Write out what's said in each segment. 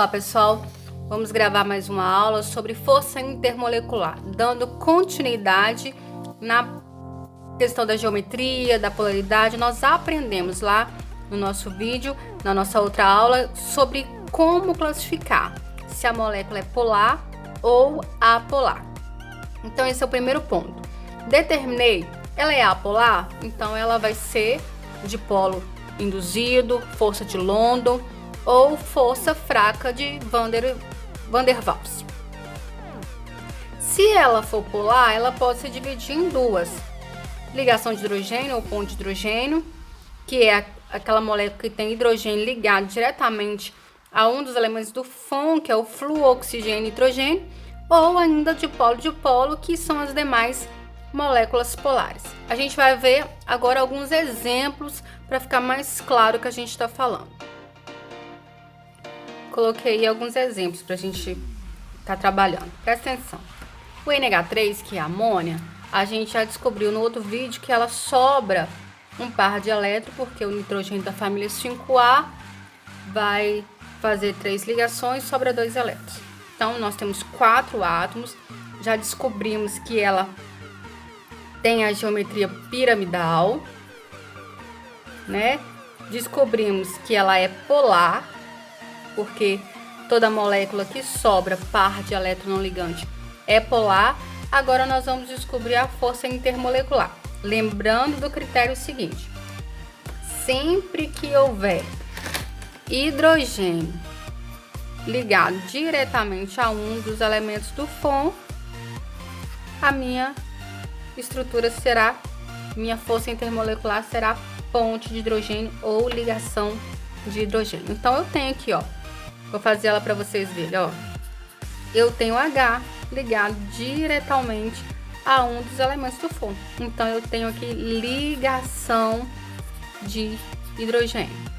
Olá pessoal, vamos gravar mais uma aula sobre força intermolecular, dando continuidade na questão da geometria, da polaridade. Nós aprendemos lá no nosso vídeo, na nossa outra aula, sobre como classificar se a molécula é polar ou apolar. Então esse é o primeiro ponto. Determinei, ela é apolar, então ela vai ser de polo induzido, força de London ou força fraca de Van der Waals. Se ela for polar, ela pode se dividir em duas: ligação de hidrogênio ou ponto de hidrogênio, que é aquela molécula que tem hidrogênio ligado diretamente a um dos elementos do FON, que é o fluoxigênio e hidrogênio, ou ainda de polo, que são as demais moléculas polares. A gente vai ver agora alguns exemplos para ficar mais claro o que a gente está falando. Coloquei alguns exemplos para a gente estar trabalhando. Presta atenção. O NH3, que é a amônia, a gente já descobriu no outro vídeo que ela sobra um par de elétrons, porque o nitrogênio da família 5A vai fazer 3 ligações, sobra 2 elétrons. Então, nós temos 4 átomos. Já descobrimos que ela tem a geometria piramidal, né? Descobrimos que ela é polar, porque toda molécula que sobra par de elétron não ligante é polar. Agora nós vamos descobrir a força intermolecular. Lembrando do critério seguinte: sempre que houver hidrogênio ligado diretamente a um dos elementos do FON, a minha estrutura será, minha força intermolecular será ponte de hidrogênio ou ligação de hidrogênio. Então eu tenho aqui, ó, vou fazer ela para vocês verem, ó. Eu tenho H ligado diretamente a um dos elementos do FON. Então eu tenho aqui ligação de hidrogênio.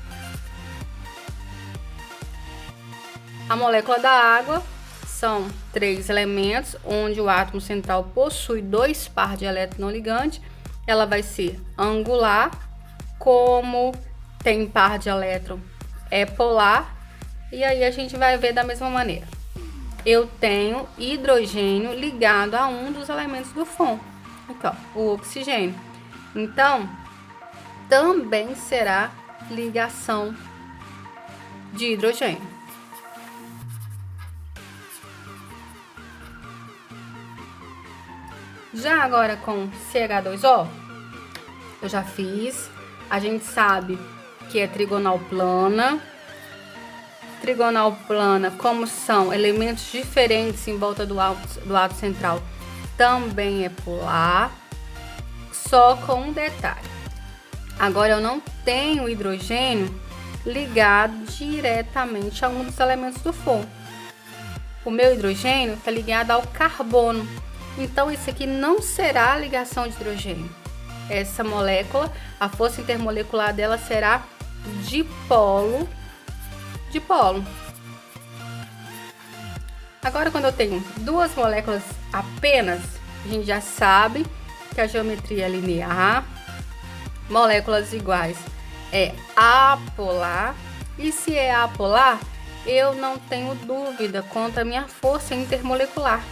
A molécula da água são 3 elementos, onde o átomo central possui 2 par de elétrons não ligantes. Ela vai ser angular, como tem par de elétron, é polar. E aí a gente vai ver da mesma maneira. Eu tenho hidrogênio ligado a um dos elementos do FON, aqui, ó, o oxigênio. Então, também será ligação de hidrogênio. Já agora com CH2O, eu já fiz. A gente sabe que é trigonal plana. Trigonal plana, como são elementos diferentes em volta do átomo central, também é polar, só com um detalhe. Agora eu não tenho hidrogênio ligado diretamente a um dos elementos do FON. O meu hidrogênio está ligado ao carbono. Então isso aqui não será ligação de hidrogênio. Essa molécula, a força intermolecular dela será dipolo. Agora, quando eu tenho duas moléculas apenas, a gente já sabe que a geometria é linear. Moléculas iguais é apolar. E se é apolar, eu não tenho dúvida quanto à minha força intermolecular.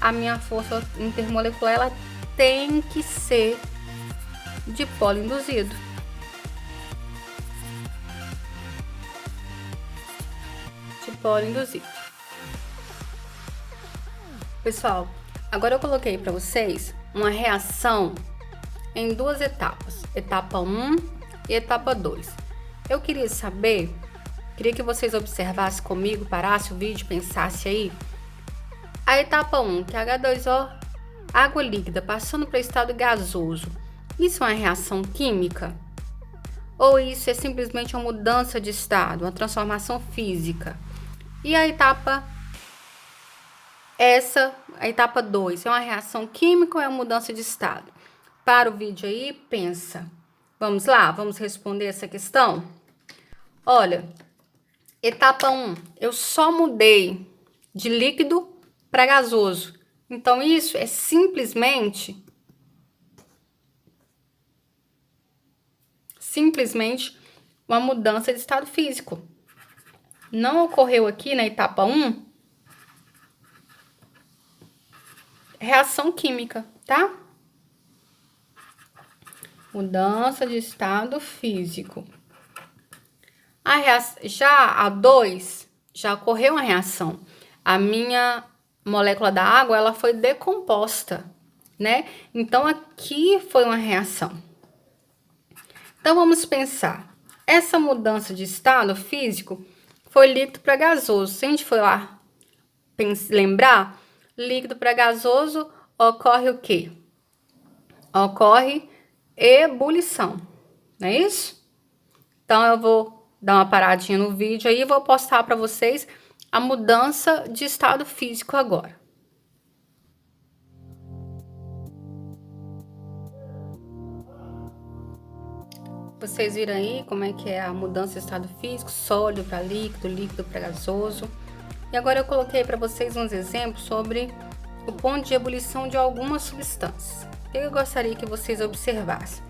A minha força intermolecular, ela tem que ser de polo induzido. De polo induzido. Pessoal, agora eu coloquei para vocês uma reação em duas etapas, etapa 1 e etapa 2. Eu queria saber, queria que vocês observassem comigo, parassem o vídeo, pensassem aí. A etapa 1, que é H2O, água líquida passando para o estado gasoso, isso é uma reação química? Ou isso é simplesmente uma mudança de estado, uma transformação física? E a etapa a etapa 2, é uma reação química ou é uma mudança de estado? Para o vídeo aí, pensa. Vamos lá, vamos responder essa questão? Olha, etapa 1, eu só mudei de líquido para gasoso. Então, isso é simplesmente uma mudança de estado físico. não ocorreu aqui na etapa 1 reação química, tá? Mudança de estado físico. Já a 2, já ocorreu uma reação. A minha molécula da água, ela foi decomposta, né? Então, aqui foi uma reação. Então, vamos pensar. Essa mudança de estado físico foi líquido para gasoso. Se a gente for lá lembrar, líquido para gasoso ocorre o quê? Ocorre ebulição, não é isso? Então, eu vou dar uma paradinha no vídeo aí e vou postar para vocês a mudança de estado físico agora. Vocês viram aí como é que é a mudança de estado físico, sólido para líquido, líquido para gasoso. E agora eu coloquei para vocês uns exemplos sobre o ponto de ebulição de algumas substâncias. Eu gostaria que vocês observassem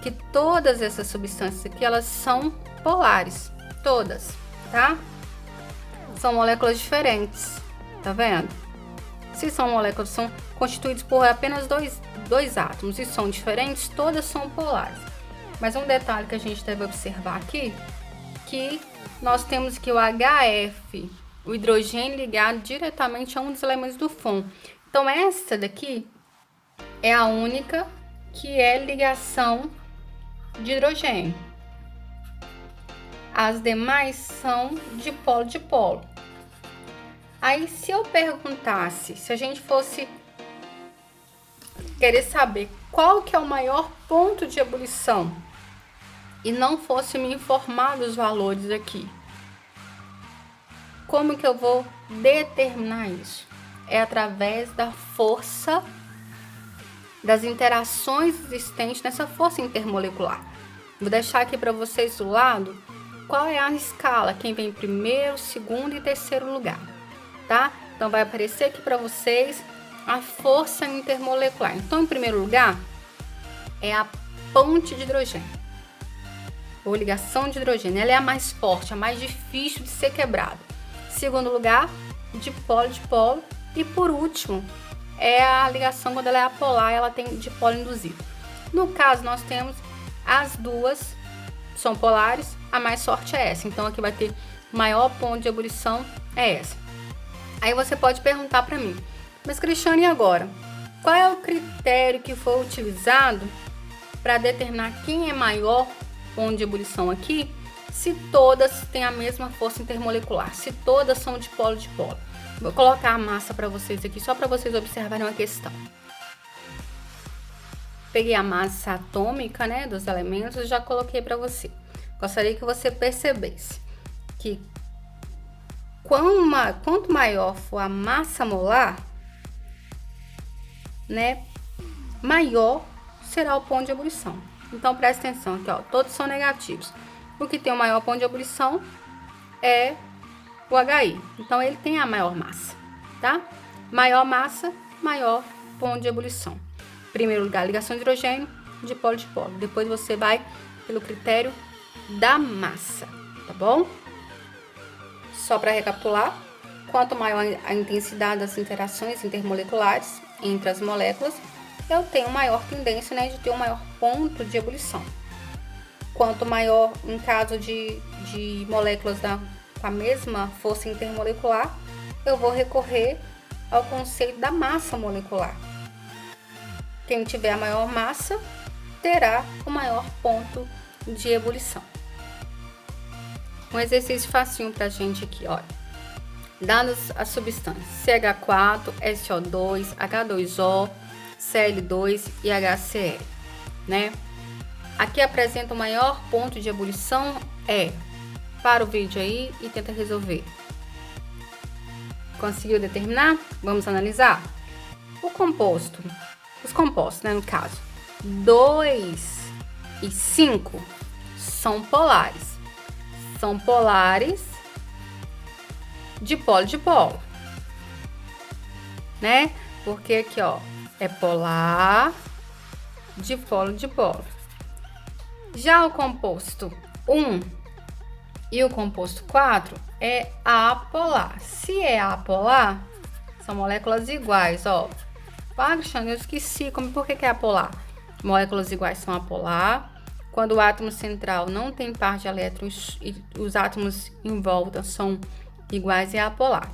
que todas essas substâncias aqui, elas são polares, todas, tá? São moléculas diferentes, tá vendo? Se são moléculas, são constituídas por apenas dois átomos e são diferentes, todas são polares. Mas um detalhe que a gente deve observar aqui, que nós temos que o HF, o hidrogênio ligado diretamente a um dos elementos do FON. Então, essa daqui é a única que é ligação de hidrogênio. As demais são dipolo-dipolo. Aí, se eu perguntasse, se a gente fosse querer saber qual que é o maior ponto de ebulição e não fosse me informar dos valores aqui, como que eu vou determinar isso? É através da força, das interações existentes nessa força intermolecular. Vou deixar aqui para vocês do lado qual é a escala, quem vem em primeiro, segundo e terceiro lugar, tá? Então, vai aparecer aqui para vocês a força intermolecular. Então, em primeiro lugar, é a ponte de hidrogênio, ou ligação de hidrogênio. Ela é a mais forte, a mais difícil de ser quebrada. Segundo lugar, dipolo-dipolo. E por último, é a ligação quando ela é apolar, ela tem dipolo induzido. No caso, nós temos as duas, são polares, a mais forte é essa. Então, aqui vai ter maior ponto de ebulição, é essa. Aí você pode perguntar para mim, mas Cristiane, e agora? Qual é o critério que foi utilizado para determinar quem é maior ponto de ebulição aqui, se todas têm a mesma força intermolecular, se todas são dipolo-dipolo? Vou colocar a massa para vocês aqui, só para vocês observarem uma questão. Peguei a massa atômica, né, dos elementos e já coloquei para você. Gostaria que você percebesse que quanto maior for a massa molar, né, maior será o ponto de ebulição. Então, presta atenção aqui, ó, todos são negativos. O que tem o maior ponto de ebulição é o HI. Então, ele tem a maior massa, tá? Maior massa, maior ponto de ebulição. Primeiro lugar, ligação de hidrogênio, dipolo-dipolo. Depois você vai pelo critério da massa, tá bom? Só para recapitular, quanto maior a intensidade das interações intermoleculares entre as moléculas, eu tenho maior tendência, né, de ter um maior ponto de ebulição. Quanto maior, em caso de moléculas com a mesma força intermolecular, eu vou recorrer ao conceito da massa molecular. Quem tiver a maior massa terá o maior ponto de ebulição. Um exercício facinho pra gente aqui, olha. Dadas as substâncias CH4, SO2, H2O, Cl2 e HCl, né? Aqui apresenta o maior ponto de ebulição, para o vídeo aí e tenta resolver. Conseguiu determinar? Vamos analisar? Os compostos, né, no caso, 2 e 5 são polares. São polares dipolo-dipolo, né? Porque aqui, ó, é polar, dipolo-dipolo. Já o composto 1 E o composto 4 é apolar. Se é apolar, são moléculas iguais, ó. Ah, Cristiane, eu esqueci. Por que é apolar? Moléculas iguais são apolar. Quando o átomo central não tem par de elétrons e os átomos em volta são iguais, é apolar.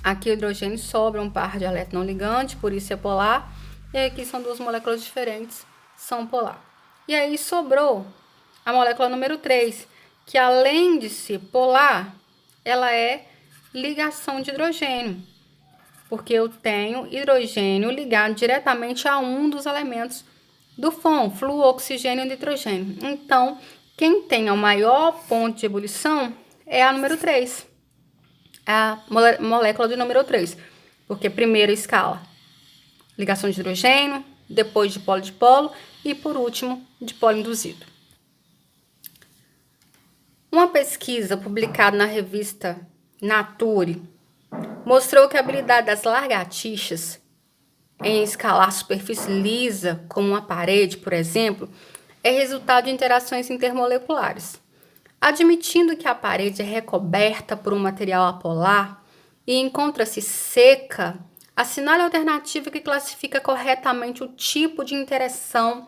Aqui o hidrogênio sobra um par de elétron não ligante, por isso é polar. E aqui são duas moléculas diferentes, são polar. E aí sobrou a molécula número 3, que além de ser polar, ela é ligação de hidrogênio. Porque eu tenho hidrogênio ligado diretamente a um dos elementos do FON, flúor, oxigênio e nitrogênio. Então, quem tem o maior ponto de ebulição é a número 3, a molécula de número 3, porque primeiro escala ligação de hidrogênio, depois de polo e por último de polo induzido. Uma pesquisa publicada na revista Nature mostrou que a habilidade das lagartixas em escalar superfície lisa, como uma parede, por exemplo, é resultado de interações intermoleculares. Admitindo que a parede é recoberta por um material apolar e encontra-se seca, assinale a alternativa que classifica corretamente o tipo de interação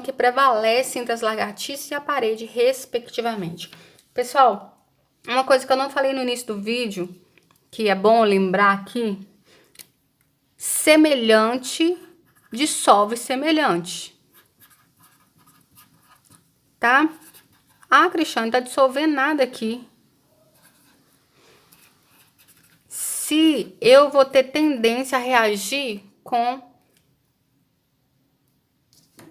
que prevalece entre as lagartixas e a parede, respectivamente. Pessoal, uma coisa que eu não falei no início do vídeo, que é bom lembrar aqui, semelhante dissolve semelhante, tá? Ah, Cristiane, tá dissolvendo nada aqui. Se eu vou ter tendência a reagir com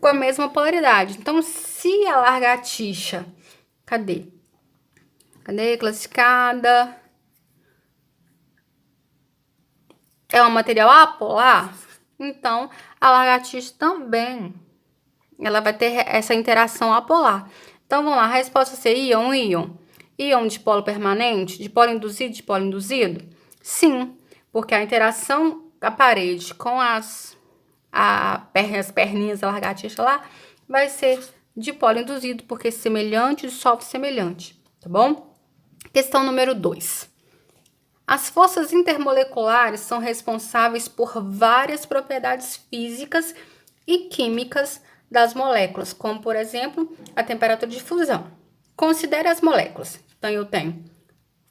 a mesma polaridade. Então, se a lagartixa, cadê classificada? É um material apolar, então a lagartixa também ela vai ter essa interação apolar. Então, vamos lá, a resposta C, íon. Íon de polo permanente, de polo induzido? Sim, porque a interação da parede com as perninhas da lagartixa lá vai ser de polo induzido, porque semelhante dissolve semelhante, tá bom? Questão número 2. As forças intermoleculares são responsáveis por várias propriedades físicas e químicas das moléculas, como, por exemplo, a temperatura de fusão. Considere as moléculas. Então, eu tenho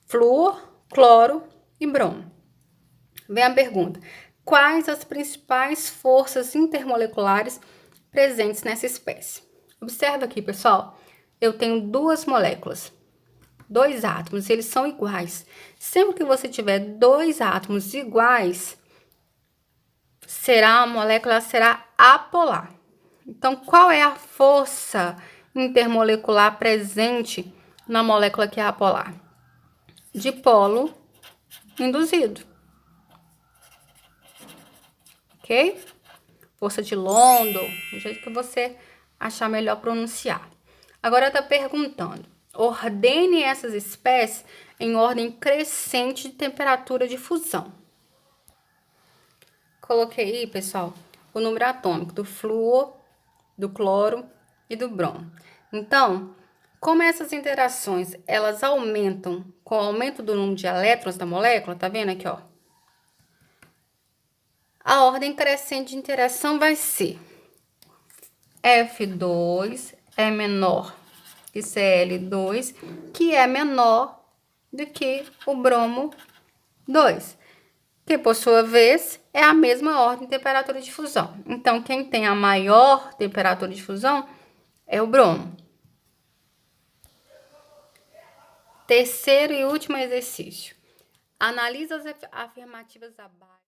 flúor, cloro e bromo. Vem a pergunta: quais as principais forças intermoleculares presentes nessa espécie? Observa aqui, pessoal, eu tenho duas moléculas, dois átomos, eles são iguais. Sempre que você tiver dois átomos iguais, a molécula será apolar. Então, qual é a força intermolecular presente na molécula que é apolar? Dipolo induzido. Ok? Força de London, do jeito que você achar melhor pronunciar. Agora está perguntando: ordene essas espécies em ordem crescente de temperatura de fusão. Coloquei aí, pessoal, o número atômico do flúor, do cloro e do bromo. Então, como essas interações, elas aumentam com o aumento do número de elétrons da molécula, tá vendo aqui, ó? A ordem crescente de interação vai ser F2 é menor que Cl2, que é menor do que o bromo 2, que por sua vez é a mesma ordem de temperatura de fusão. Então, quem tem a maior temperatura de fusão é o bromo. Terceiro e último exercício. Analisa as afirmativas abaixo.